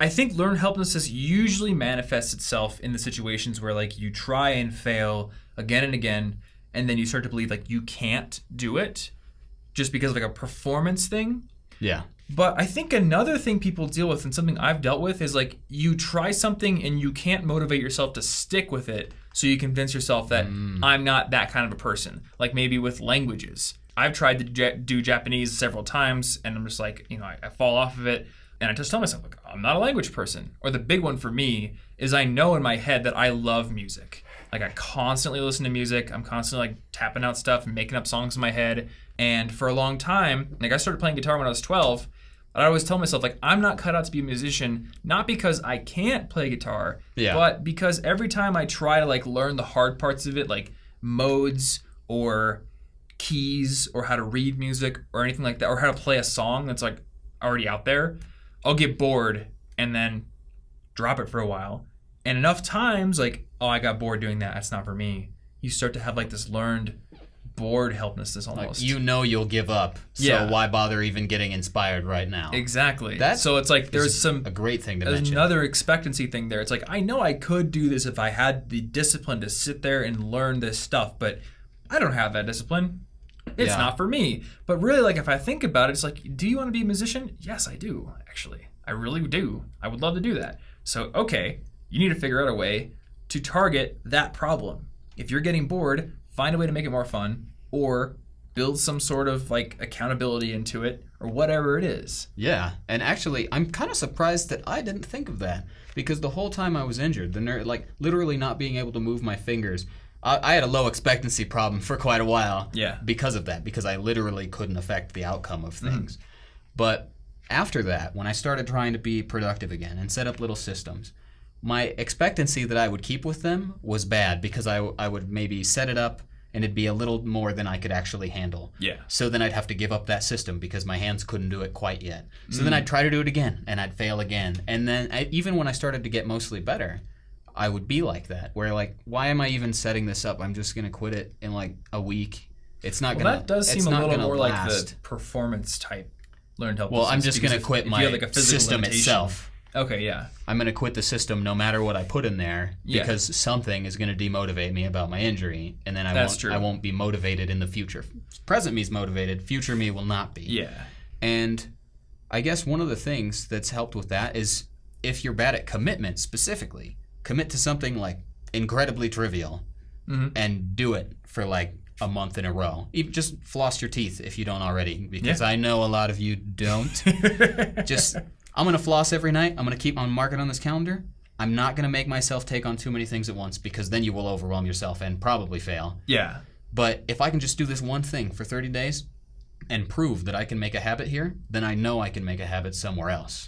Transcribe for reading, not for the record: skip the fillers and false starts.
I think learned helplessness usually manifests itself in the situations where like you try and fail again and again, and then you start to believe like you can't do it just because of like a performance thing. Yeah. But I think another thing people deal with, and something I've dealt with, is like you try something and you can't motivate yourself to stick with it, so you convince yourself that I'm not that kind of a person. Like maybe with languages. I've tried to do Japanese several times, and I'm just like, I fall off of it, and I just tell myself, like, I'm not a language person. Or the big one for me is I know in my head that I love music. Like I constantly listen to music. I'm constantly like tapping out stuff and making up songs in my head. And for a long time, like I started playing guitar when I was 12, but I always tell myself, like, I'm not cut out to be a musician, not because I can't play guitar, but because every time I try to like learn the hard parts of it, like modes or keys or how to read music or anything like that, or how to play a song that's like already out there, I'll get bored and then drop it for a while. And enough times, like, oh, I got bored doing that. That's not for me. You start to have like this learned bored helplessness almost. Like, you'll give up. So why bother even getting inspired right now? Exactly. So it's like there's a great thing to mention. Another expectancy thing there. It's like I know I could do this if I had the discipline to sit there and learn this stuff, but I don't have that discipline. It's not for me. But really, like if I think about it, it's like, do you want to be a musician? Yes, I do, actually. I really do. I would love to do that. So, okay, you need to figure out a way to target that problem. If you're getting bored, find a way to make it more fun, or build some sort of like accountability into it, or whatever it is. Yeah, and actually, I'm kind of surprised that I didn't think of that, because the whole time I was injured, like literally not being able to move my fingers, I had a low expectancy problem for quite a while. Yeah. Because of that, because I literally couldn't affect the outcome of things. But after that, when I started trying to be productive again and set up little systems, my expectancy that I would keep with them was bad, because I would maybe set it up and it'd be a little more than I could actually handle. Yeah. So then I'd have to give up that system because my hands couldn't do it quite yet. So then I'd try to do it again and I'd fail again. And then even when I started to get mostly better, I would be like that, where like, why am I even setting this up? I'm just going to quit it in like a week. It's not going to that does seem a little more like the performance type learned helplessness. Well, I'm just going to quit my system itself. Okay, yeah. I'm going to quit the system no matter what I put in there, because something is going to demotivate me about my injury, and then I won't be motivated in the future. Present me is motivated, future me will not be. Yeah. And I guess one of the things that's helped with that is if you're bad at commitment specifically, commit to something like incredibly trivial and do it for like a month in a row. Even just floss your teeth if you don't already, because I know a lot of you don't. Just, I'm going to floss every night. I'm going to keep on marking on this calendar. I'm not going to make myself take on too many things at once, because then you will overwhelm yourself and probably fail. Yeah. But if I can just do this one thing for 30 days and prove that I can make a habit here, then I know I can make a habit somewhere else.